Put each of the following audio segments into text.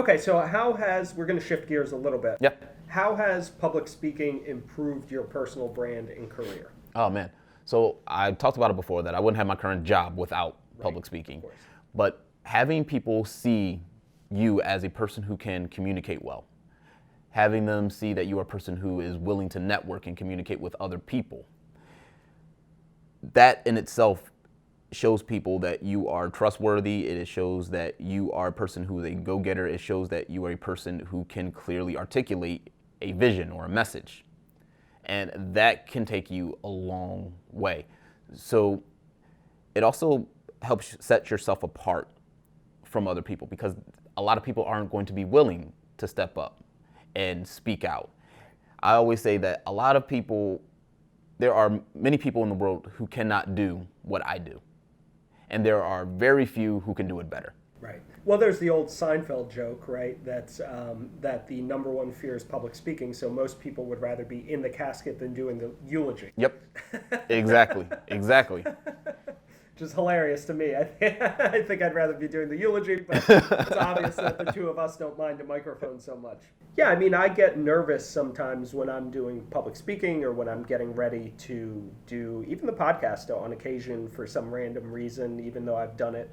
Okay, so we're going to shift gears a little bit. Yeah. How has public speaking improved your personal brand and career? Oh man. So I talked about it before that I wouldn't have my current job without public speaking. Of course. But having people see you as a person who can communicate well, having them see that you are a person who is willing to network and communicate with other people, that in itself shows people that you are trustworthy. It shows that you are a person who is a go-getter. It shows that you are a person who can clearly articulate a vision or a message. And that can take you a long way. So it also helps set yourself apart from other people, because a lot of people aren't going to be willing to step up and speak out. I always say that there are many people in the world who cannot do what I do. And there are very few who can do it better. Right. Well, there's the old Seinfeld joke, right? That's that the number one fear is public speaking. So most people would rather be in the casket than doing the eulogy. Yep. Exactly. Which is hilarious to me. I think I'd rather be doing the eulogy, but it's obvious that the two of us don't mind a microphone so much. Yeah, I mean, I get nervous sometimes when I'm doing public speaking or when I'm getting ready to do even the podcast on occasion for some random reason, even though I've done it,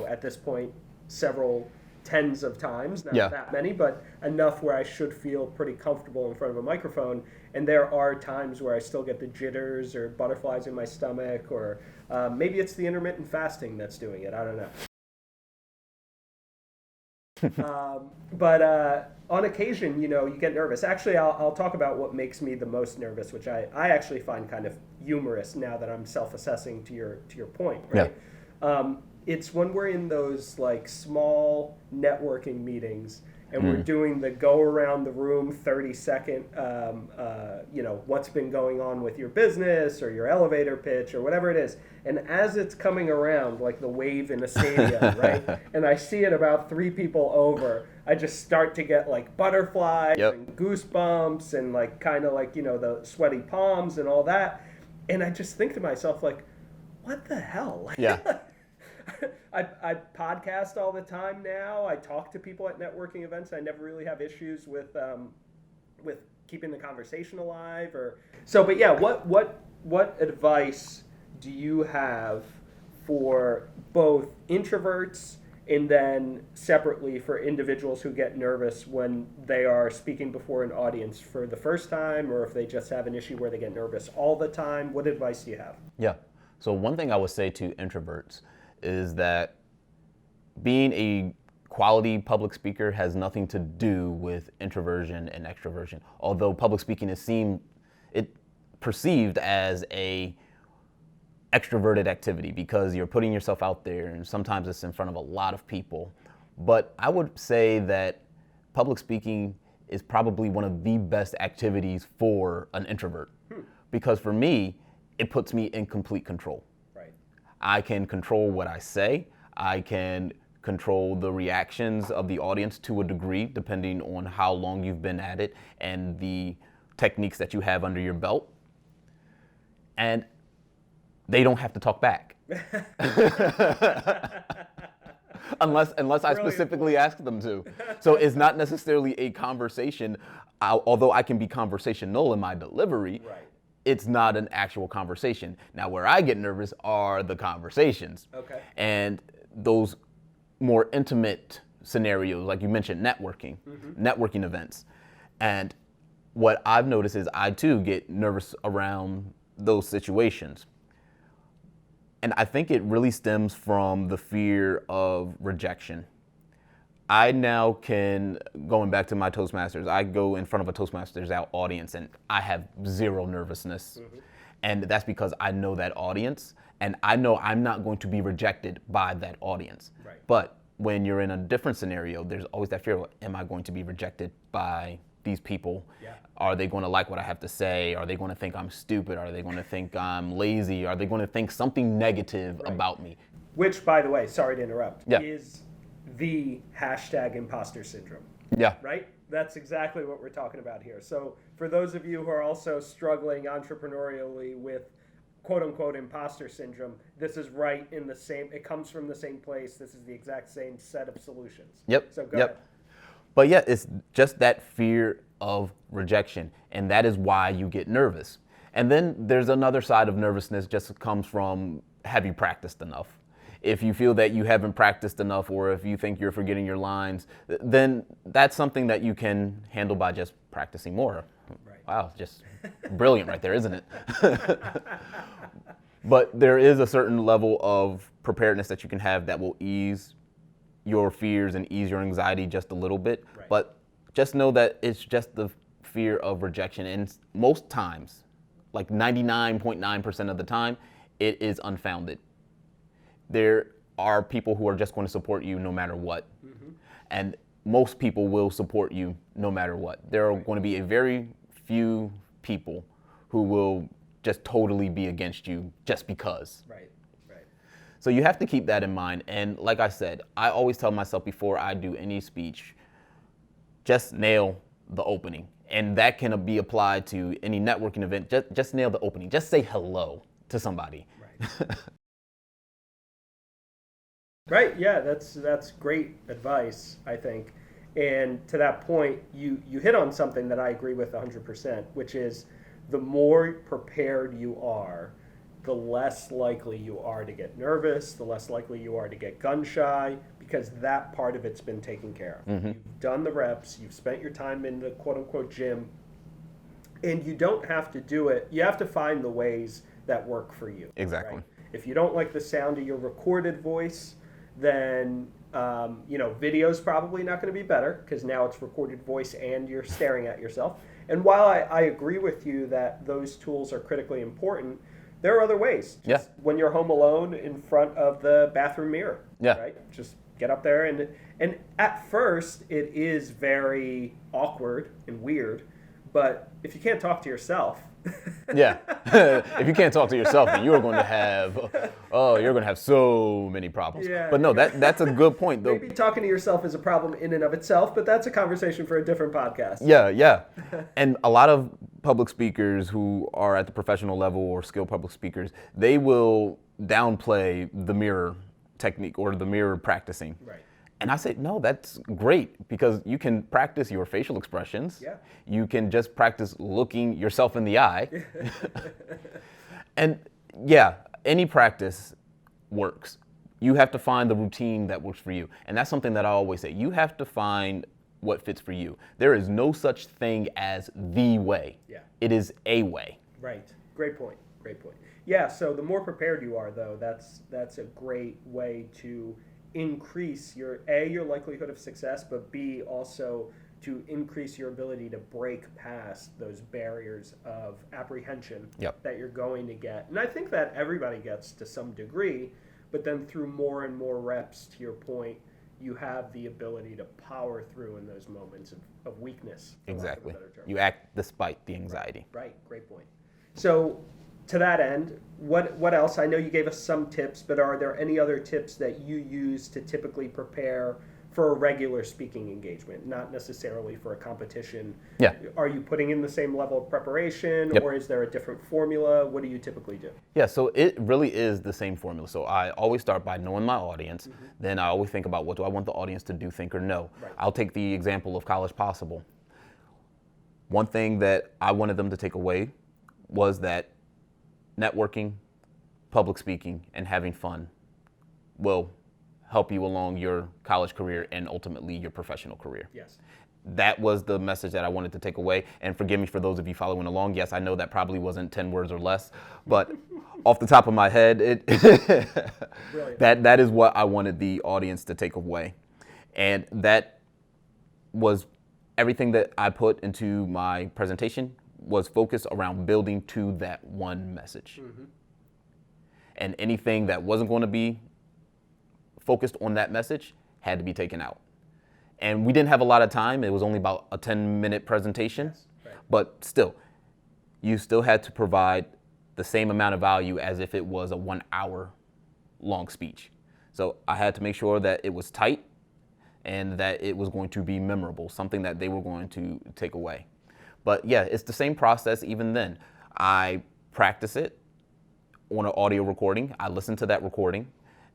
at this point, several tens of times, not that many, but enough where I should feel pretty comfortable in front of a microphone. And there are times where I still get the jitters or butterflies in my stomach, or maybe it's the intermittent fasting that's doing it. I don't know. But on occasion, you get nervous. Actually, I'll talk about what makes me the most nervous, which I actually find kind of humorous now that I'm self-assessing to your point, right? Yeah. It's when we're in those like small networking meetings and we're doing the go around the room 30-second, what's been going on with your business or your elevator pitch or whatever it is. And as it's coming around, like the wave in a stadium, right? And I see it about 3 people over, I just start to get like butterflies and goosebumps and like kind of like, the sweaty palms and all that. And I just think to myself, like, what the hell? Yeah. I podcast all the time now. I talk to people at networking events. I never really have issues with keeping the conversation alive. But yeah, what advice do you have for both introverts and then separately for individuals who get nervous when they are speaking before an audience for the first time, or if they just have an issue where they get nervous all the time? What advice do you have? Yeah. So one thing I would say to introverts is that being a quality public speaker has nothing to do with introversion and extroversion. Although public speaking is perceived as a extroverted activity because you're putting yourself out there and sometimes it's in front of a lot of people. But I would say that public speaking is probably one of the best activities for an introvert. Because for me, it puts me in complete control. I can control what I say. I can control the reactions of the audience to a degree, depending on how long you've been at it and the techniques that you have under your belt. And they don't have to talk back. unless I specifically ask them to. So it's not necessarily a conversation, although I can be conversational in my delivery. Right. It's not an actual conversation. Now, where I get nervous are the conversations. Okay. And those more intimate scenarios, like you mentioned, networking events. And what I've noticed is I too get nervous around those situations. And I think it really stems from the fear of rejection. I now can, going back to my Toastmasters, I go in front of a Toastmasters audience and I have zero nervousness. And that's because I know that audience and I know I'm not going to be rejected by that audience. Right. But when you're in a different scenario, there's always that fear of, am I going to be rejected by these people? Yeah. Are they going to like what I have to say? Are they going to think I'm stupid? Are they going to think I'm lazy? Are they going to think something negative about me? Which, by the way, sorry to interrupt, Yeah. is the hashtag imposter syndrome. Yeah. Right? That's exactly what we're talking about here. So for those of you who are also struggling entrepreneurially with quote unquote imposter syndrome, this is right in the same, it comes from the same place. This is the exact same set of solutions. Yep. So go ahead. But yeah, it's just that fear of rejection, and that is why you get nervous. And then there's another side of nervousness just comes from, have you practiced enough? If you feel that you haven't practiced enough, or if you think you're forgetting your lines, then that's something that you can handle by just practicing more. Right. Wow, just brilliant right there, isn't it? But there is a certain level of preparedness that you can have that will ease your fears and ease your anxiety just a little bit. Right. But just know that it's just the fear of rejection. And most times, like 99.9% of the time, it is unfounded. There are people who are just going to support you no matter what. Mm-hmm. And most people will support you no matter what. There are going to be a very few people who will just totally be against you just because. Right, right. So you have to keep that in mind. And like I said, I always tell myself before I do any speech, just nail the opening. And that can be applied to any networking event. Just nail the opening. Just say hello to somebody. Right. Right, yeah, that's great advice, I think. And to that point, you hit on something that I agree with 100%, which is the more prepared you are, the less likely you are to get nervous, the less likely you are to get gun shy, because that part of it's been taken care of. Mm-hmm. You've done the reps, you've spent your time in the quote-unquote gym, and you don't have to do it. You have to find the ways that work for you. Exactly. Right? If you don't like the sound of your recorded voice, then video's probably not going to be better, because now it's recorded voice and you're staring at yourself. And while I agree with you that those tools are critically important, there are other ways. Just when you're home alone in front of the bathroom mirror, right? Just get up there and at first it is very awkward and weird, but if you can't talk to yourself, if you can't talk to yourself, then you're going to have so many problems. Yeah, but no, that's a good point, though. Maybe talking to yourself is a problem in and of itself, but that's a conversation for a different podcast. Yeah. And a lot of public speakers who are at the professional level or skilled public speakers, they will downplay the mirror technique or the mirror practicing. Right. And I say, no, that's great, because you can practice your facial expressions. Yeah. You can just practice looking yourself in the eye. And yeah, any practice works. You have to find the routine that works for you. And that's something that I always say. You have to find what fits for you. There is no such thing as the way. Yeah. It is a way. Right. Great point. Yeah, so the more prepared you are, though, that's a great way to increase your likelihood of success, but B, also to increase your ability to break past those barriers of apprehension that you're going to get. And I think that everybody gets to some degree, but then through more and more reps, to your point, you have the ability to power through in those moments of weakness. Exactly. You act despite the anxiety. Right. Great point. So to that end, what else? I know you gave us some tips, but are there any other tips that you use to typically prepare for a regular speaking engagement, not necessarily for a competition? Yeah. Are you putting in the same level of preparation, or is there a different formula? What do you typically do? Yeah, so it really is the same formula. So I always start by knowing my audience. Mm-hmm. Then I always think about, what do I want the audience to do, think, or know? Right. I'll take the example of College Possible. One thing that I wanted them to take away was that networking, public speaking, and having fun will help you along your college career and ultimately your professional career. Yes. That was the message that I wanted to take away. And forgive me for those of you following along. Yes, I know that probably wasn't 10 words or less, but off the top of my head, that is what I wanted the audience to take away. And that was everything that I put into my presentation was focused around building to that one message. Mm-hmm. And anything that wasn't going to be focused on that message had to be taken out. And we didn't have a lot of time. It was only about a 10-minute presentation. Yes, right. But still, you still had to provide the same amount of value as if it was a 1 hour long speech. So I had to make sure that it was tight and that it was going to be memorable, something that they were going to take away. But yeah, it's the same process even then. I practice it on an audio recording. I listen to that recording.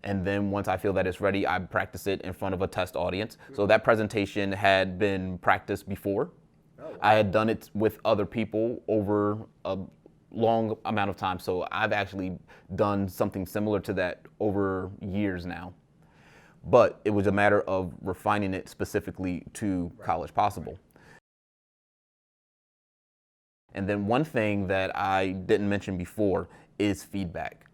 And then once I feel that it's ready, I practice it in front of a test audience. So that presentation had been practiced before. Oh, wow. I had done it with other people over a long amount of time. So I've actually done something similar to that over years now. But it was a matter of refining it specifically to College Possible. And then one thing that I didn't mention before is feedback.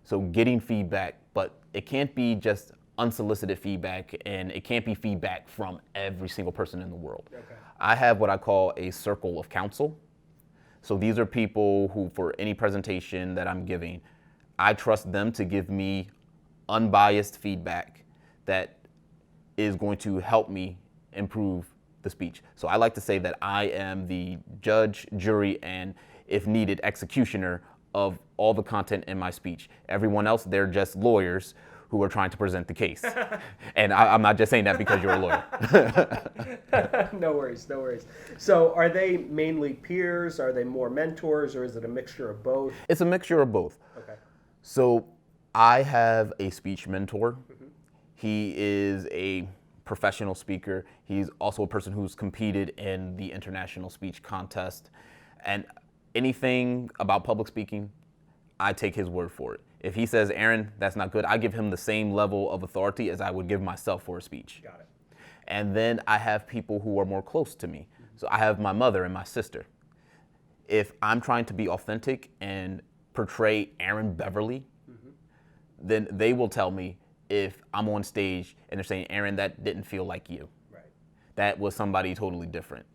So getting feedback, but it can't be just unsolicited feedback, and it can't be feedback from every single person in the world. Okay. I have what I call a circle of counsel. So these are people who, for any presentation that I'm giving, I trust them to give me unbiased feedback that is going to help me improve the speech. So I like to say that I am the judge, jury, and if needed, executioner of all the content in my speech. Everyone else, they're just lawyers who are trying to present the case. And I'm not just saying that because you're a lawyer. No worries, no worries. So are they mainly peers? Are they more mentors, or is it a mixture of both? It's a mixture of both. Okay. So I have a speech mentor. Mm-hmm. He is a professional speaker. He's also a person who's competed in the international speech contest. And anything about public speaking, I take his word for it. If he says, Aaron, that's not good, I give him the same level of authority as I would give myself for a speech. Got it. And then I have people who are more close to me. So I have my mother and my sister. If I'm trying to be authentic and portray Aaron Beverly, then they will tell me if I'm on stage and they're saying, Aaron, that didn't feel like you. Right. That was somebody totally different.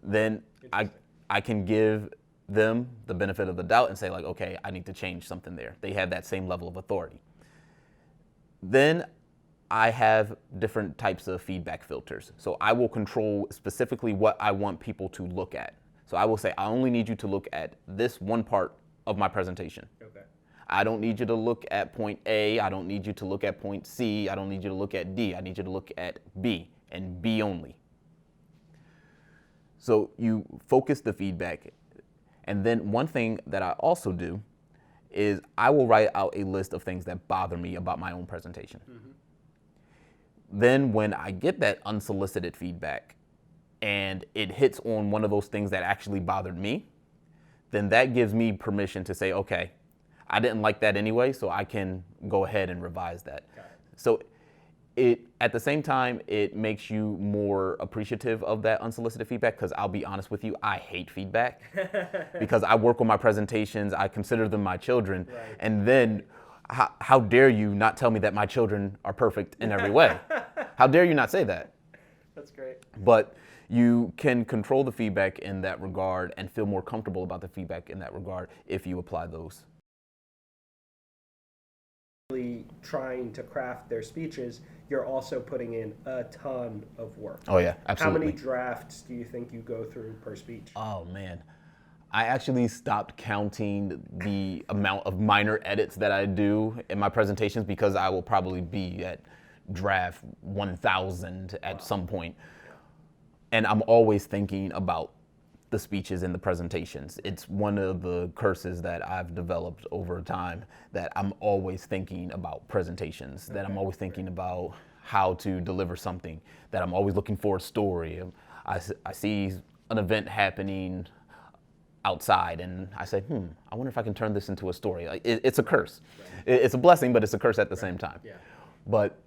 Then I can give them the benefit of the doubt and say, like, okay, I need to change something there. They have that same level of authority. Then I have different types of feedback filters. So I will control specifically what I want people to look at. So I will say, I only need you to look at this one part of my presentation. Okay. I don't need you to look at point A. I don't need you to look at point C. I don't need you to look at D. I need you to look at B, and B only. So you focus the feedback. And then one thing that I also do is I will write out a list of things that bother me about my own presentation. Mm-hmm. Then when I get that unsolicited feedback and it hits on one of those things that actually bothered me, then that gives me permission to say, okay, I didn't like that anyway, so I can go ahead and revise that. So it, at the same time, it makes you more appreciative of that unsolicited feedback, because I'll be honest with you, I hate feedback because I work on my presentations, I consider them my children, right. And then how dare you not tell me that my children are perfect in every way? How dare you not say that? That's great. But you can control the feedback in that regard and feel more comfortable about the feedback in that regard if you apply those. Trying to craft their speeches, you're also putting in a ton of work. Oh yeah, absolutely. How many drafts do you think you go through per speech? Oh man, I actually stopped counting the amount of minor edits that I do in my presentations because I will probably be at draft 1,000 at some point. And I'm always thinking about the speeches and the presentations. It's one of the curses that I've developed over time, that I'm always thinking about presentations, that I'm always thinking about how to deliver something, that I'm always looking for a story. I see an event happening outside and I say, I wonder if I can turn this into a story. Like, it's a curse. Right. It's a blessing, but it's a curse at the same time. Yeah. But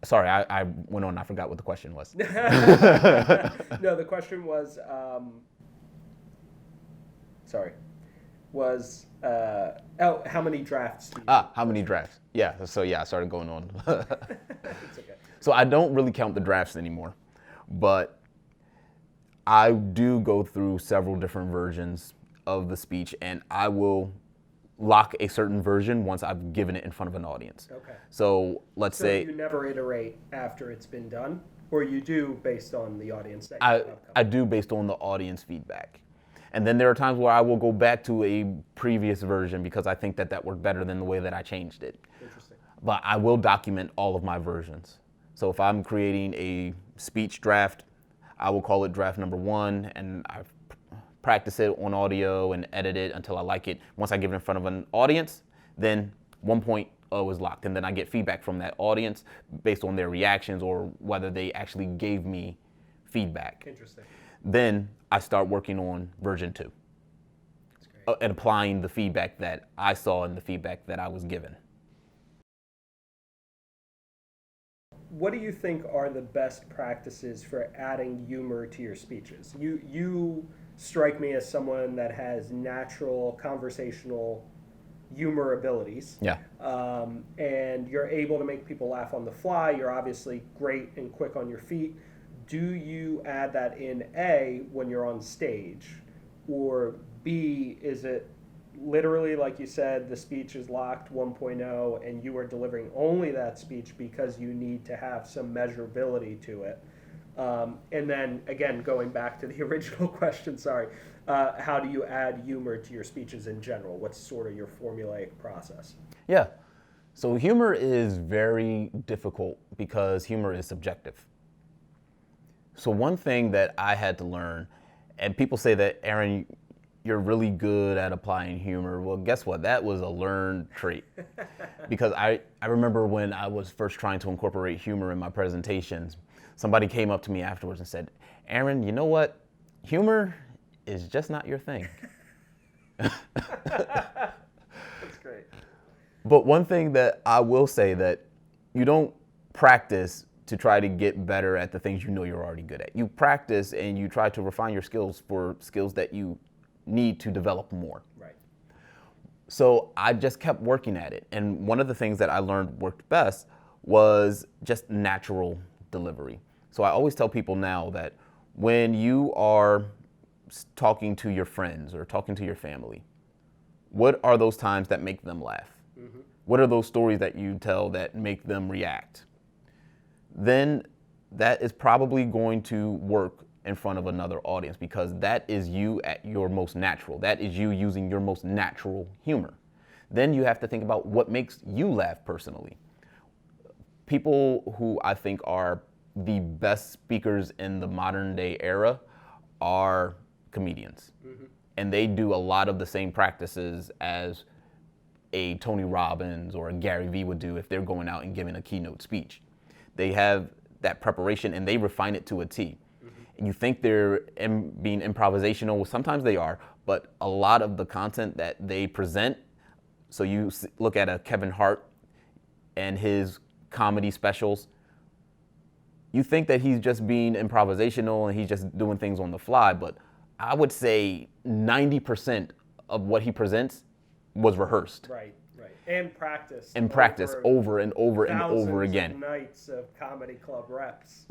sorry, I went on. I forgot what the question was. No, the question was, how many drafts do you how many drafts? Yeah, so yeah, I started going on. It's okay. So I don't really count the drafts anymore, but I do go through several different versions of the speech, and I will lock a certain version once I've given it in front of an audience. Okay. So let's say you never iterate after it's been done, or you do based on the audience that I do based on the audience feedback. And then there are times where I will go back to a previous version because I think that worked better than the way that I changed it. Interesting. But I will document all of my versions. So if I'm creating a speech draft, I will call it draft number 1, and I practice it on audio and edit it until I like it. Once I give it in front of an audience, then 1.1 is locked. And then I get feedback from that audience based on their reactions or whether they actually gave me feedback. Interesting. Then I start working on version 2 and applying the feedback that I saw and the feedback that I was given. What do you think are the best practices for adding humor to your speeches? You strike me as someone that has natural conversational humor abilities. Yeah. And you're able to make people laugh on the fly. You're obviously great and quick on your feet. Do you add that in A, when you're on stage? Or B, is it literally, like you said, the speech is locked 1.0 and you are delivering only that speech because you need to have some measurability to it? And then, again, going back to the original question, sorry, how do you add humor to your speeches in general? What's sort of your formulaic process? Yeah. So humor is very difficult because humor is subjective. So one thing that I had to learn, and people say that, Aaron, you're really good at applying humor. Well, guess what? That was a learned trait. Because I remember when I was first trying to incorporate humor in my presentations, somebody came up to me afterwards and said, Aaron, you know what? Humor is just not your thing. That's great. But one thing that I will say that you don't practice to try to get better at the things you know you're already good at. You practice and you try to refine your skills for skills that you need to develop more. Right. So I just kept working at it. And one of the things that I learned worked best was just natural delivery. So I always tell people now that when you are talking to your friends or talking to your family, what are those times that make them laugh? Mm-hmm. What are those stories that you tell that make them react? Then that is probably going to work in front of another audience because that is you at your most natural. That is you using your most natural humor. Then you have to think about what makes you laugh personally. People who I think are the best speakers in the modern day era are comedians. Mm-hmm. And they do a lot of the same practices as a Tony Robbins or a Gary Vee would do if they're going out and giving a keynote speech. They have that preparation and they refine it to a T. Mm-hmm. You think they're being improvisational, sometimes they are, but a lot of the content that they present, so you look at a Kevin Hart and his comedy specials, you think that he's just being improvisational and he's just doing things on the fly, but I would say 90% of what he presents was rehearsed. Right. And practice. And practice over and over and over again. Thousands of nights of comedy club reps.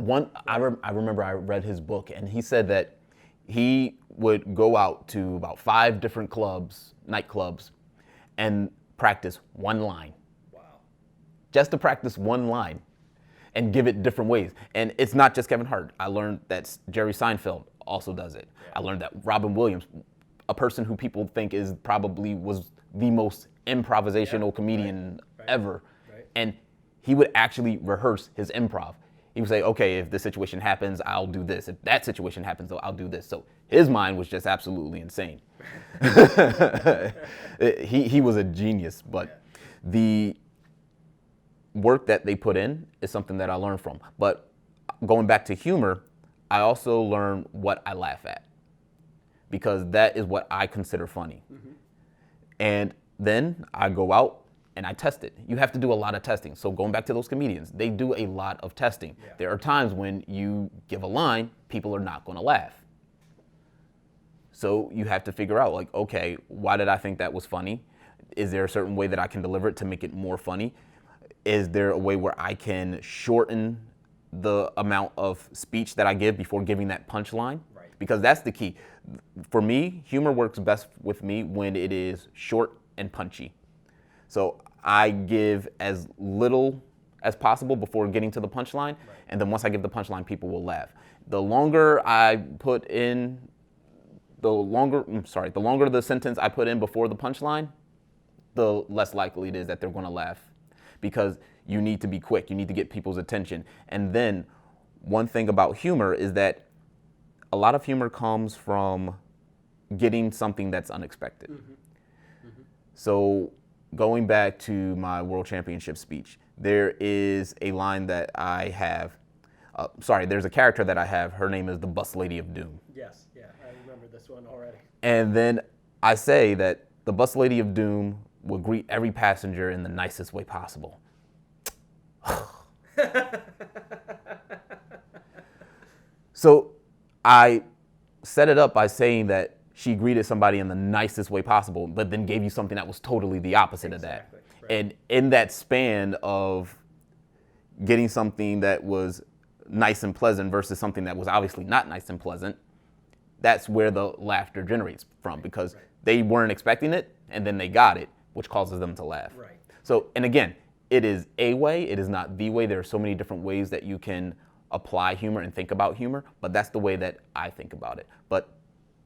I remember I read his book, and he said that he would go out to about 5 different clubs, nightclubs, and practice one line. Wow. Just to practice one line and give it different ways. And it's not just Kevin Hart. I learned that Jerry Seinfeld also does it. Yeah. I learned that Robin Williams, a person who people think was the most improvisational comedian ever. Right. And he would actually rehearse his improv. He would say, okay, if this situation happens, I'll do this. If that situation happens, I'll do this. So his mind was just absolutely insane. He was a genius, but the work that they put in is something that I learned from. But going back to humor, I also learned what I laugh at because that is what I consider funny. Mm-hmm. And then I go out and I test it. You have to do a lot of testing. So going back to those comedians, they do a lot of testing. Yeah. There are times when you give a line, people are not going to laugh. So you have to figure out, like, okay, why did I think that was funny? Is there a certain way that I can deliver it to make it more funny? Is there a way where I can shorten the amount of speech that I give before giving that punchline? Right. Because that's the key. For me, humor works best with me when it is short and punchy. So I give as little as possible before getting to the punchline, and then once I give the punchline, people will laugh. The longer the sentence I put in before the punchline, the less likely it is that they're going to laugh, because you need to be quick. You need to get people's attention. And then one thing about humor is that a lot of humor comes from getting something that's unexpected. Mm-hmm. Mm-hmm. So going back to my World Championship speech, there is a line that I have. There's a character that I have. Her name is the Bus Lady of Doom. Yes, yeah, I remember this one already. And then I say that the Bus Lady of Doom will greet every passenger in the nicest way possible. So I set it up by saying that she greeted somebody in the nicest way possible, but then gave you something that was totally the opposite of that. Right. And in that span of getting something that was nice and pleasant versus something that was obviously not nice and pleasant, that's where the laughter generates from, because they weren't expecting it and then they got it, which causes them to laugh. Right. So, and again, it is a way, it is not the way. There are so many different ways that you can apply humor and think about humor, but that's the way that I think about it. But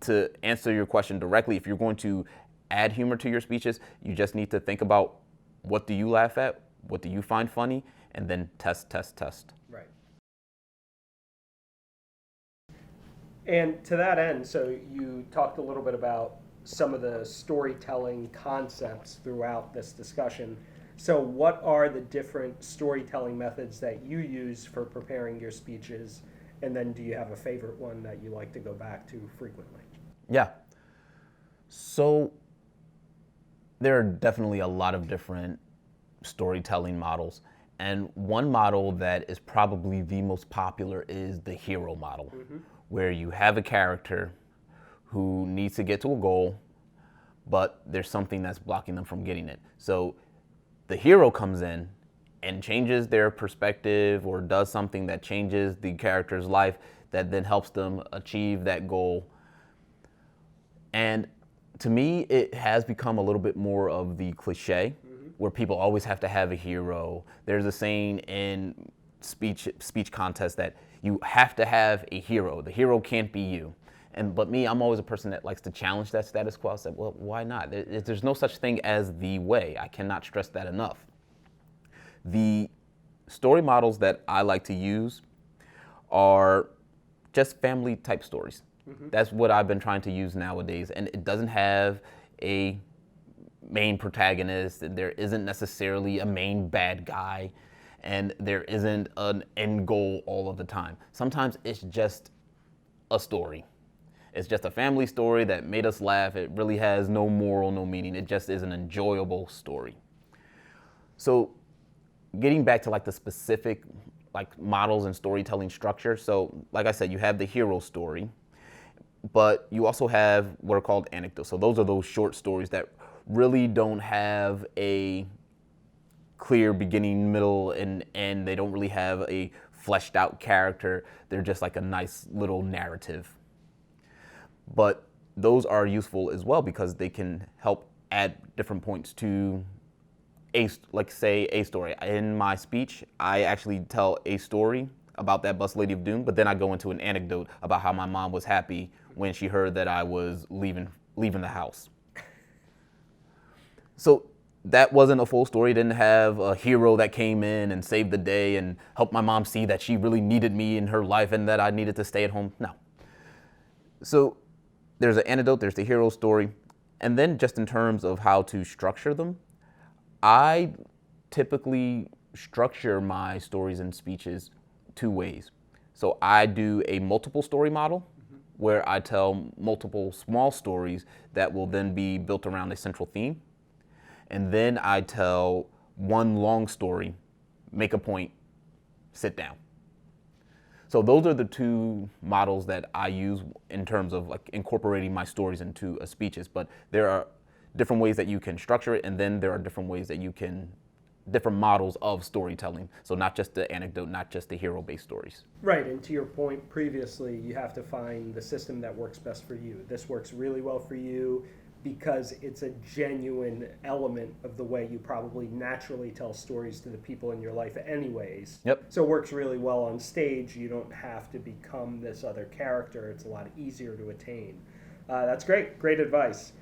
to answer your question directly, if you're going to add humor to your speeches, you just need to think about, what do you laugh at? What do you find funny? And then test. Right. And to that end, so you talked a little bit about some of the storytelling concepts throughout this discussion. So what are the different storytelling methods that you use for preparing your speeches? And then do you have a favorite one that you like to go back to frequently? Yeah. So there are definitely a lot of different storytelling models. And one model that is probably the most popular is the hero model, where you have a character who needs to get to a goal, but there's something that's blocking them from getting it. So the hero comes in and changes their perspective or does something that changes the character's life that then helps them achieve that goal. And to me, it has become a little bit more of the cliche, where people always have to have a hero. There's a saying in speech contests that you have to have a hero. The hero can't be you. But me, I'm always a person that likes to challenge that status quo. I said, well, why not? There's no such thing as the way. I cannot stress that enough. The story models that I like to use are just family type stories. That's what I've been trying to use nowadays. And it doesn't have a main protagonist, and there isn't necessarily a main bad guy, and there isn't an end goal all of the time. Sometimes it's just a story. It's just a family story that made us laugh. It really has no moral, no meaning. It just is an enjoyable story. So getting back to like the specific like models and storytelling structure. So like I said, you have the hero story, but you also have what are called anecdotes. So those are those short stories that really don't have a clear beginning, middle, and end. They don't really have a fleshed out character. They're just like a nice little narrative. But those are useful as well because they can help add different points to a story. In my speech, I actually tell a story about that Bus Lady of Doom, but then I go into an anecdote about how my mom was happy when she heard that I was leaving the house. So that wasn't a full story. It didn't have a hero that came in and saved the day and helped my mom see that she really needed me in her life and that I needed to stay at home. No. So there's an anecdote, there's the hero story, and then just in terms of how to structure them, I typically structure my stories and speeches two ways. So I do a multiple story model where I tell multiple small stories that will then be built around a central theme. And then I tell one long story, make a point, sit down. So those are the two models that I use in terms of like incorporating my stories into speeches. But there are different ways that you can structure it, and then there are different ways that you can, different models of storytelling. So not just the anecdote, not just the hero-based stories. Right, and to your point previously, you have to find the system that works best for you. This works really well for you because it's a genuine element of the way you probably naturally tell stories to the people in your life anyways. Yep. So it works really well on stage. You don't have to become this other character. It's a lot easier to attain. That's great. Great advice.